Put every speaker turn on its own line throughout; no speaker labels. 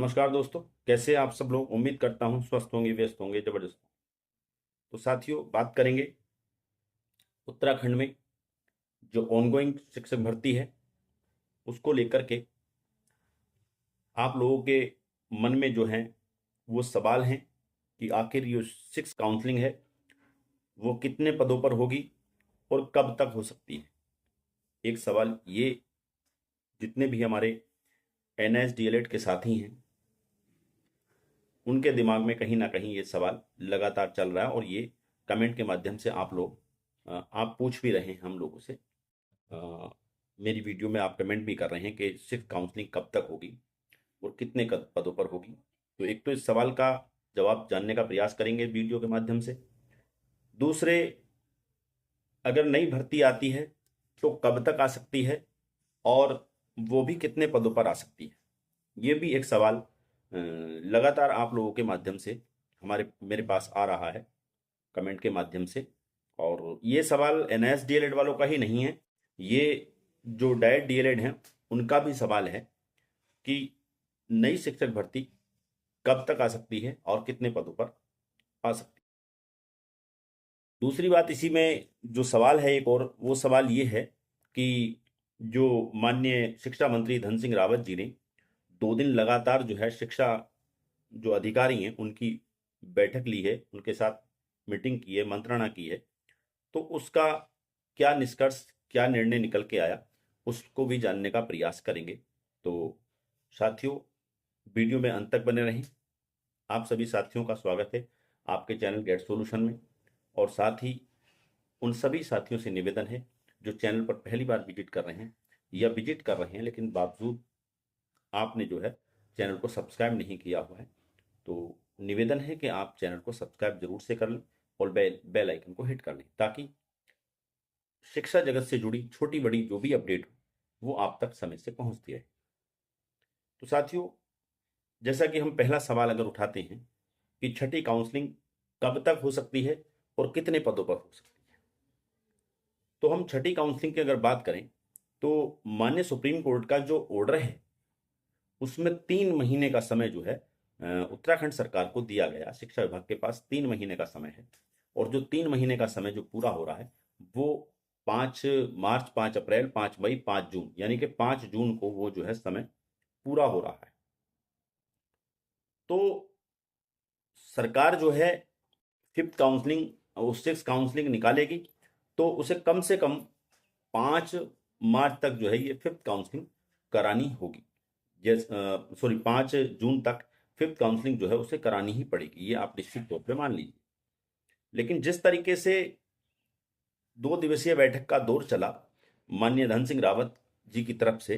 नमस्कार दोस्तों, कैसे आप सब लोग। उम्मीद करता हूँ स्वस्थ होंगे, व्यस्त होंगे, जबरदस्त। तो साथियों, बात करेंगे उत्तराखंड में जो ऑनगोइंग शिक्षक भर्ती है उसको लेकर के। आप लोगों के मन में जो है वो सवाल हैं कि आखिर ये सिक्स काउंसलिंग है वो कितने पदों पर होगी और कब तक हो सकती है। एक सवाल ये जितने भी हमारे एनएस डीएलएड के साथी हैं उनके दिमाग में कहीं ना कहीं ये सवाल लगातार चल रहा है, और ये कमेंट के माध्यम से आप लोग आप पूछ भी रहे हैं हम लोगों से। मेरी वीडियो में आप कमेंट भी कर रहे हैं कि सिर्फ काउंसलिंग कब तक होगी और कितने पदों पर होगी। तो एक तो इस सवाल का जवाब जानने का प्रयास करेंगे वीडियो के माध्यम से। दूसरे, अगर नई भर्ती आती है तो कब तक आ सकती है और वो भी कितने पदों पर आ सकती है। ये भी एक सवाल लगातार आप लोगों के माध्यम से मेरे पास आ रहा है कमेंट के माध्यम से। और ये सवाल एनएस डीएलएड वालों का ही नहीं है, ये जो डायट डीएलएड हैं उनका भी सवाल है कि नई शिक्षक भर्ती कब तक आ सकती है और कितने पदों पर आ सकती है। दूसरी बात इसी में जो सवाल है एक और, वो सवाल ये है कि जो माननीय शिक्षा मंत्री धन सिंह रावत जी ने 2 दिन लगातार जो है शिक्षा जो अधिकारी हैं उनकी बैठक ली है, उनके साथ मीटिंग की है, मंत्रणा की है। तो उसका क्या निष्कर्ष, क्या निर्णय निकल के आया, उसको भी जानने का प्रयास करेंगे। तो साथियों, वीडियो में अंत तक बने रहें। आप सभी साथियों का स्वागत है आपके चैनल गेट सॉल्यूशन में। और साथ ही उन सभी साथियों से निवेदन है जो चैनल पर पहली बार विजिट कर रहे हैं या विजिट कर रहे हैं लेकिन बावजूद आपने जो है चैनल को सब्सक्राइब नहीं किया हुआ है, तो निवेदन है कि आप चैनल को सब्सक्राइब जरूर से कर लें और बेल आइकन को हिट कर लें ताकि शिक्षा जगत से जुड़ी छोटी बड़ी जो भी अपडेट हो वो आप तक समय से पहुंचती रहे। तो साथियों, जैसा कि हम पहला सवाल अगर उठाते हैं कि छठी काउंसलिंग कब तक हो सकती है और कितने पदों पर हो सकती है, तो हम छठी काउंसलिंग की अगर बात करें तो माननीय सुप्रीम कोर्ट का जो ऑर्डर है उसमें 3 महीने का समय जो है उत्तराखंड सरकार को दिया गया। शिक्षा विभाग के पास 3 महीने का समय है, और जो 3 महीने का समय जो पूरा हो रहा है वो 5 मार्च, 5 अप्रैल, 5 मई, 5 जून, यानी कि 5 जून को वो जो है समय पूरा हो रहा है। तो सरकार जो है फिफ्थ काउंसलिंग और सिक्स काउंसलिंग निकालेगी तो उसे कम से कम 5 मार्च तक जो है ये फिफ्थ काउंसलिंग करानी होगी। सॉरी, 5 जून तक फिफ्थ काउंसलिंग जो है उसे करानी ही पड़ेगी, ये आप निश्चित तौर पे मान लीजिए। लेकिन जिस तरीके से 2 दिवसीय बैठक का दौर चला माननीय धन सिंह रावत जी की तरफ से,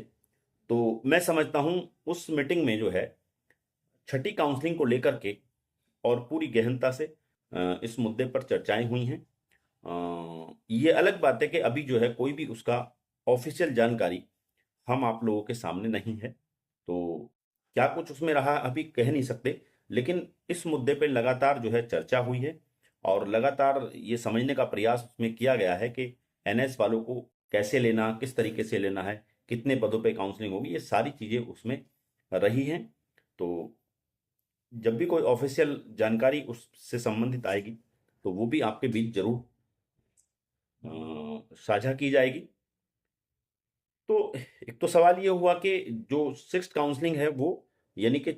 तो मैं समझता हूं उस मीटिंग में जो है छठी काउंसलिंग को लेकर के और पूरी गहनता से इस मुद्दे पर चर्चाएं हुई हैं। ये अलग बात है कि अभी जो है कोई भी उसका ऑफिशियल जानकारी हम आप लोगों के सामने नहीं है, तो क्या कुछ उसमें रहा अभी कह नहीं सकते। लेकिन इस मुद्दे पे लगातार जो है चर्चा हुई है और लगातार ये समझने का प्रयास उसमें किया गया है कि एनएस वालों को कैसे लेना, किस तरीके से लेना है, कितने पदों पे काउंसलिंग होगी, ये सारी चीज़ें उसमें रही हैं। तो जब भी कोई ऑफिशियल जानकारी उससे संबंधित आएगी तो वो भी आपके बीच जरूर साझा की जाएगी। तो एक तो सवाल ये हुआ कि जो सिक्स काउंसलिंग है वो यानी कि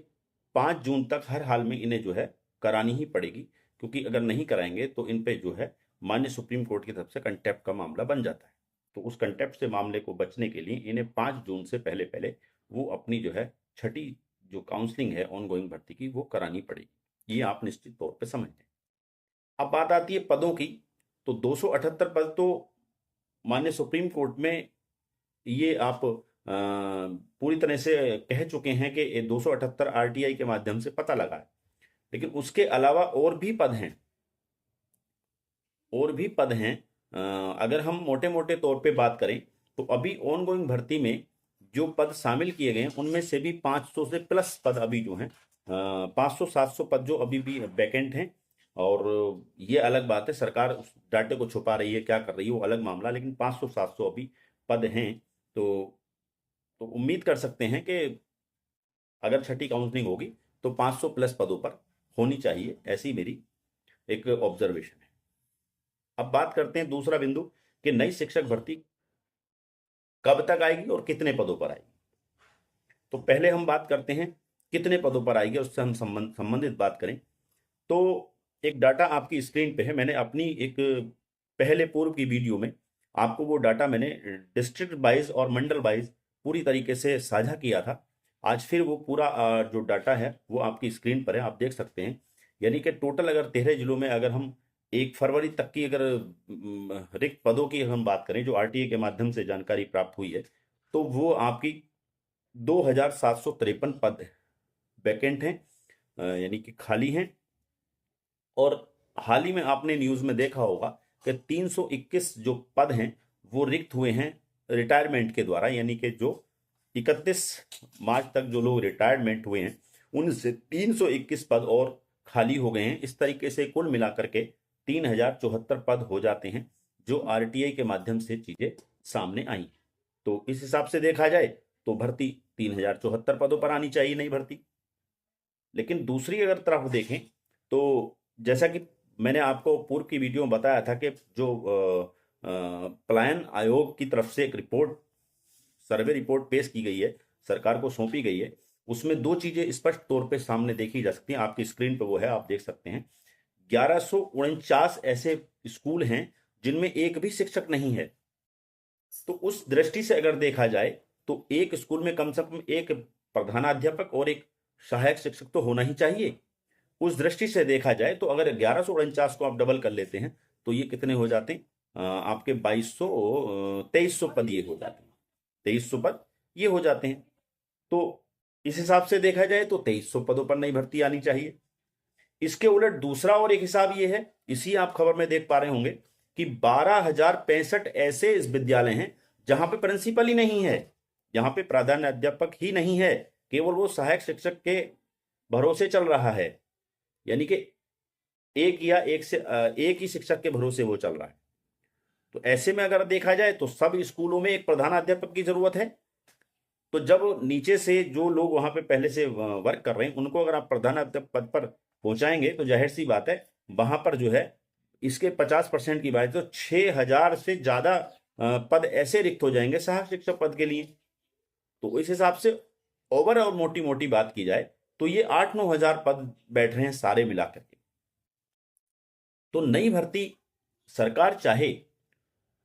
5 जून तक हर हाल में इन्हें जो है करानी ही पड़ेगी, क्योंकि अगर नहीं कराएंगे तो इन पे जो है माननीय सुप्रीम कोर्ट की तरफ से कंटेप्ट का मामला बन जाता है। तो उस कंटेप्ट से मामले को बचने के लिए इन्हें 5 जून से पहले पहले वो अपनी जो है छठी जो काउंसलिंग है ऑन गोइंग भर्ती की वो करानी पड़ेगी, ये आप निश्चित तौर पर समझ लें। अब बात आती है पदों की, तो 278 पद तो माननीय सुप्रीम कोर्ट में ये आप पूरी तरह से कह चुके हैं कि 278 आरटीआई के माध्यम से पता लगा है। लेकिन उसके अलावा और भी पद हैं, और भी पद हैं। अगर हम मोटे मोटे तौर पे बात करें तो अभी ऑन गोइंग भर्ती में जो पद शामिल किए गए हैं उनमें से भी 500 से प्लस पद अभी जो हैं 500-700 पद जो अभी भी वैकेंट हैं। और ये अलग बात है, सरकार उस डाटे को छुपा रही है, क्या कर रही है वो अलग मामला, लेकिन 500-700 अभी पद हैं। तो उम्मीद कर सकते हैं कि अगर छठी काउंसलिंग होगी तो 500 प्लस पदों पर होनी चाहिए, ऐसी मेरी एक ऑब्जर्वेशन है। अब बात करते हैं दूसरा बिंदु कि नई शिक्षक भर्ती कब तक आएगी और कितने पदों पर आएगी। तो पहले हम बात करते हैं कितने पदों पर आएगी, उससे हम संबंधित बात करें तो एक डाटा आपकी स्क्रीन पे है। मैंने अपनी एक पहले पूर्व की वीडियो में आपको वो डाटा मैंने डिस्ट्रिक्ट वाइज और मंडल वाइज पूरी तरीके से साझा किया था। आज फिर वो पूरा जो डाटा है वो आपकी स्क्रीन पर है, आप देख सकते हैं। यानी कि टोटल अगर 13 जिलों में अगर हम 1 फरवरी तक की अगर रिक्त पदों की हम बात करें जो आरटीए के माध्यम से जानकारी प्राप्त हुई है, तो वो आपकी 2753 पद वैकेंट हैं, यानी कि खाली हैं। और हाल ही में आपने न्यूज में देखा होगा कि 321 जो पद हैं वो रिक्त हुए हैं रिटायरमेंट के द्वारा, यानी कि जो 31 मार्च तक जो लोग रिटायरमेंट हुए हैं उनसे 321 पद और खाली हो गए हैं। इस तरीके से कुल मिलाकर के 3074 पद हो जाते हैं जो आरटीआई के माध्यम से चीजें सामने आई। तो इस हिसाब से देखा जाए तो भर्ती 3074 पदों पर आनी चाहिए, नई भर्ती। लेकिन दूसरी अगर तरफ देखें तो जैसा कि मैंने आपको पूर्व की वीडियो में बताया था कि जो पलायन आयोग की तरफ से एक रिपोर्ट, सर्वे रिपोर्ट पेश की गई है, सरकार को सौंपी गई है, उसमें दो चीजें स्पष्ट तौर पे सामने देखी जा सकती हैं। आपकी स्क्रीन पे वो है, आप देख सकते हैं। 1149 ऐसे स्कूल हैं जिनमें एक भी शिक्षक नहीं है। तो उस दृष्टि से अगर देखा जाए तो एक स्कूल में कम से कम एक प्रधानाध्यापक और एक सहायक शिक्षक तो होना ही चाहिए। उस दृष्टि से देखा जाए तो अगर 1149 को आप डबल कर लेते हैं तो ये कितने हो जाते हैं, आपके 2300 पद ये हो जाते हैं, 2300 पद ये हो जाते हैं। तो इस हिसाब से देखा जाए तो 2300 पदों पर नई भर्ती आनी चाहिए। इसके उलट दूसरा और एक हिसाब ये है, इसी आप खबर में देख पा रहे होंगे कि 12,065 ऐसे इस विद्यालय हैं जहां पे प्रिंसिपल ही नहीं है, जहां पे प्रधानाध्यापक ही नहीं है, केवल वो सहायक शिक्षक के भरोसे चल रहा है। यानी कि एक ही शिक्षक के भरोसे वो चल रहा है। तो ऐसे में अगर देखा जाए तो सब स्कूलों में एक प्रधानाध्यापक की जरूरत है। तो जब नीचे से जो लोग वहां पे पहले से वर्क कर रहे हैं उनको अगर आप प्रधानाध्यापक पद पर पहुंचाएंगे तो जाहिर सी बात है वहां पर जो है इसके 50% की बात तो 6,000 से ज्यादा पद ऐसे रिक्त हो जाएंगे सहायक शिक्षक पद के लिए। तो इस हिसाब से ओवर और मोटी मोटी बात की जाए तो ये 8-9 हजार पद बैठ रहे हैं सारे मिलाकर के। तो नई भर्ती सरकार चाहे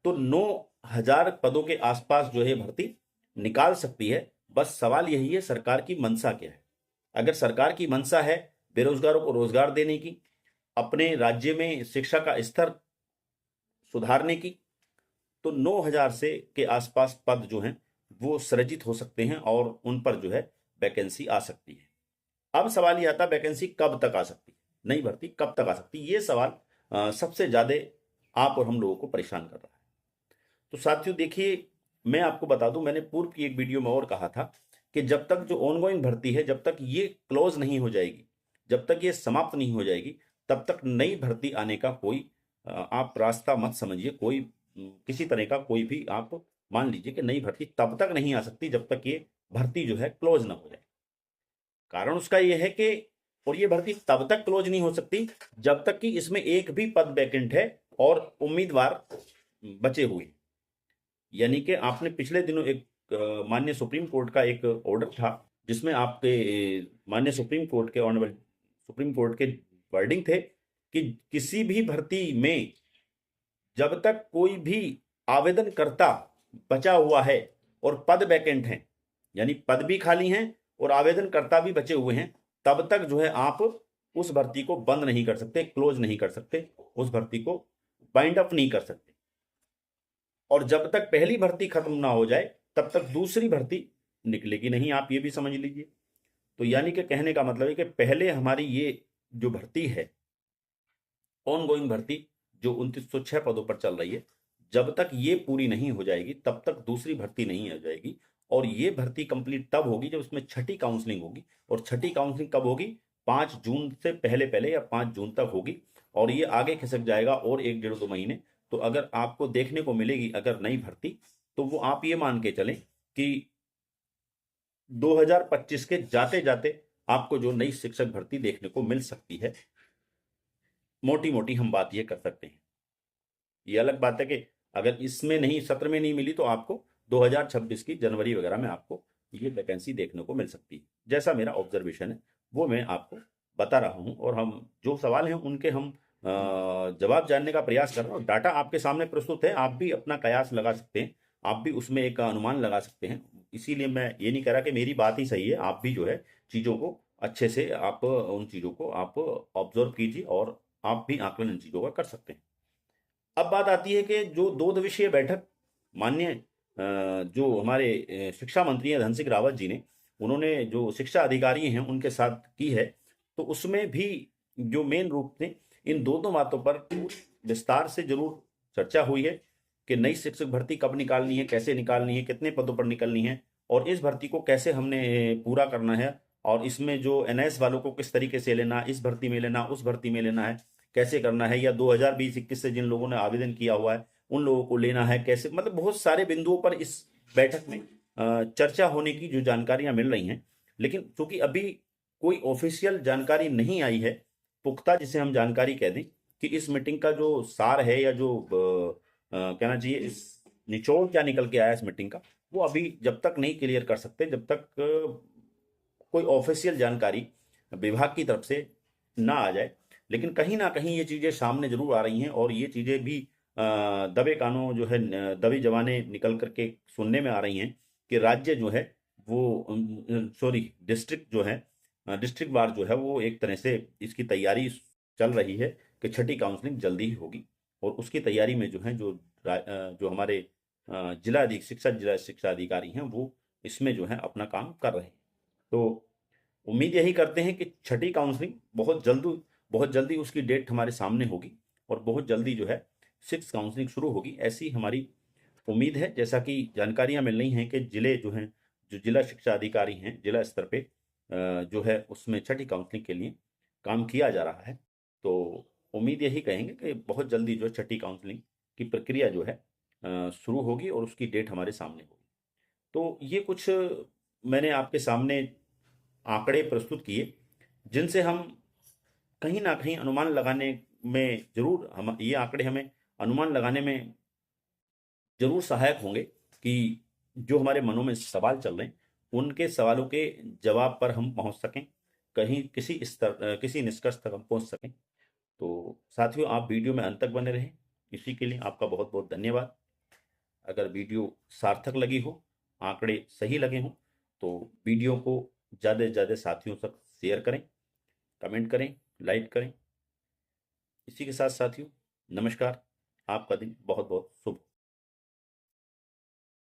तो 9,000 पदों के आसपास जो है भर्ती निकाल सकती है। बस सवाल यही है सरकार की मंशा क्या है। अगर सरकार की मंशा है बेरोजगारों को रोजगार देने की, अपने राज्य में शिक्षा का स्तर सुधारने की, तो 9,000 से के आसपास पद जो हैं वो सृजित हो सकते हैं और उन पर जो है वैकेंसी आ सकती है। अब सवाल ये आता है वैकेंसी कब तक आ सकती है, नई भर्ती कब तक आ सकती है। ये सवाल सबसे ज्यादा आप और हम लोगों को परेशान कर रहा है। तो साथियों देखिए, मैं आपको बता दूं, मैंने पूर्व की एक वीडियो में और कहा था कि जब तक जो ऑनगोइंग भर्ती है जब तक ये क्लोज नहीं हो जाएगी, जब तक ये समाप्त नहीं हो जाएगी, तब तक नई भर्ती आने का कोई आप रास्ता मत समझिए। कोई किसी तरह का कोई भी आप मान लीजिए कि नई भर्ती तब तक नहीं आ सकती जब तक ये भर्ती जो है क्लोज ना हो जाए। कारण उसका यह है कि और ये भर्ती तब तक क्लोज नहीं हो सकती जब तक कि इसमें एक भी पद वैकेंट है और उम्मीदवार बचे हुए। यानी कि आपने पिछले दिनों एक माननीय सुप्रीम कोर्ट का एक ऑर्डर था जिसमें आपके माननीय सुप्रीम कोर्ट के ऑनरेबल सुप्रीम कोर्ट के वर्डिंग थे कि किसी भी भर्ती में जब तक कोई भी आवेदनकर्ता बचा हुआ है और पद वैकेंट हैं, यानी पद भी खाली हैं और आवेदनकर्ता भी बचे हुए हैं, तब तक जो है आप उस भर्ती को बंद नहीं कर सकते, क्लोज नहीं कर सकते, उस भर्ती को बाइंड अप नहीं कर सकते। और जब तक पहली भर्ती खत्म ना हो जाए तब तक दूसरी भर्ती निकलेगी नहीं, आप ये भी समझ लीजिए। तो यानी कि कहने का मतलब है कि पहले हमारी ये जो भर्ती है ऑनगोइंग भर्ती जो 2906 पदों पर चल रही है, जब तक ये पूरी नहीं हो जाएगी तब तक दूसरी भर्ती नहीं आ जाएगी। और ये भर्ती कंप्लीट तब होगी जब उसमें छठी काउंसलिंग होगी। और छठी काउंसलिंग कब होगी, 5 जून से पहले पहले या 5 जून तक होगी। और ये आगे खिसक जाएगा और 1-1.5-2 महीने। तो अगर आपको देखने को मिलेगी अगर नई भर्ती, तो वो आप ये मान के चलें कि 2025 के जाते जाते आपको जो नई शिक्षक भर्ती देखने को मिल सकती है। मोटी मोटी हम बात ये कर सकते हैं। ये अलग बात है कि अगर इसमें नहीं, सत्र में नहीं मिली, तो आपको 2026 की जनवरी वगैरह में आपको ये वैकेंसी देखने को मिल सकती है। जैसा मेरा ऑब्जर्वेशन है वो मैं आपको बता रहा हूँ, और हम जो सवाल हैं उनके हम जवाब जानने का प्रयास कर रहे हैं। डाटा आपके सामने प्रस्तुत है, आप भी अपना कयास लगा सकते हैं, आप भी उसमें एक अनुमान लगा सकते हैं। इसीलिए मैं ये नहीं कह रहा कि मेरी बात ही सही है, आप भी जो है चीज़ों को अच्छे से आप उन चीज़ों को आप ऑब्जर्व कीजिए और आप भी आकलन इन चीज़ों का कर सकते हैं। अब बात आती है कि जो 2 दिवसीय बैठक माननीय जो हमारे शिक्षा मंत्री हैं धन सिंह रावत जी ने, उन्होंने जो शिक्षा अधिकारी हैं उनके साथ की है, तो उसमें भी जो मेन रूप से इन दोनों बातों पर विस्तार से जरूर चर्चा हुई है कि नई शिक्षक भर्ती कब निकालनी है, कैसे निकालनी है, कितने पदों पर निकलनी है, और इस भर्ती को कैसे हमने पूरा करना है, और इसमें जो एनएस वालों को किस तरीके से लेना, इस भर्ती में लेना, उस भर्ती में लेना है, कैसे करना है, या 2020-21 से जिन लोगों ने आवेदन किया हुआ है उन लोगों को लेना है कैसे, मतलब बहुत सारे बिंदुओं पर इस बैठक में चर्चा होने की जो जानकारियां मिल रही हैं। लेकिन चूंकि अभी कोई ऑफिशियल जानकारी नहीं आई है पुख्ता, जिसे हम जानकारी कह दें कि इस मीटिंग का जो सार है या जो कहना चाहिए इस निचोड़ क्या निकल के आया इस मीटिंग का, वो अभी जब तक नहीं क्लियर कर सकते, जब तक कोई ऑफिशियल जानकारी विभाग की तरफ से ना आ जाए। लेकिन कहीं ना कहीं ये चीज़ें सामने जरूर आ रही हैं, और ये चीज़ें भी दबे कानों जो है दबी जबानें निकल करके सुनने में आ रही हैं कि राज्य जो है वो सॉरी डिस्ट्रिक्ट जो है डिस्ट्रिक्ट वार जो है वो एक तरह से इसकी तैयारी चल रही है कि छठी काउंसलिंग जल्दी ही होगी, और उसकी तैयारी में जो है जो हमारे जिला शिक्षा अधिकारी हैं वो इसमें जो है अपना काम कर रहे हैं। तो उम्मीद यही करते हैं कि छठी काउंसलिंग बहुत जल्दी उसकी डेट हमारे सामने होगी, और बहुत जल्दी जो है सिक्स काउंसलिंग शुरू होगी, ऐसी हमारी उम्मीद है। जैसा कि जानकारियां मिल रही हैं कि जिले जो हैं, जो जिला शिक्षा अधिकारी हैं जिला स्तर पे जो है उसमें छठी काउंसलिंग के लिए काम किया जा रहा है। तो उम्मीद यही कहेंगे कि बहुत जल्दी जो है छठी काउंसलिंग की प्रक्रिया जो है शुरू होगी और उसकी डेट हमारे सामने होगी। तो ये कुछ मैंने आपके सामने आंकड़े प्रस्तुत किए, जिनसे हम कहीं ना कहीं अनुमान लगाने में जरूर, हम ये आंकड़े हमें अनुमान लगाने में जरूर सहायक होंगे कि जो हमारे मनों में सवाल चल रहे हैं उनके सवालों के जवाब पर हम पहुंच सकें, कहीं किसी निष्कर्ष तक हम पहुंच सकें। तो साथियों, आप वीडियो में अंत तक बने रहें, इसी के लिए आपका बहुत बहुत धन्यवाद। अगर वीडियो सार्थक लगी हो, आंकड़े सही लगे हों, तो वीडियो को ज़्यादा से ज़्यादा साथियों तक शेयर करें, कमेंट करें, लाइक करें। इसी के साथ साथियों, नमस्कार। आपका दिन बहुत बहुत शुभ।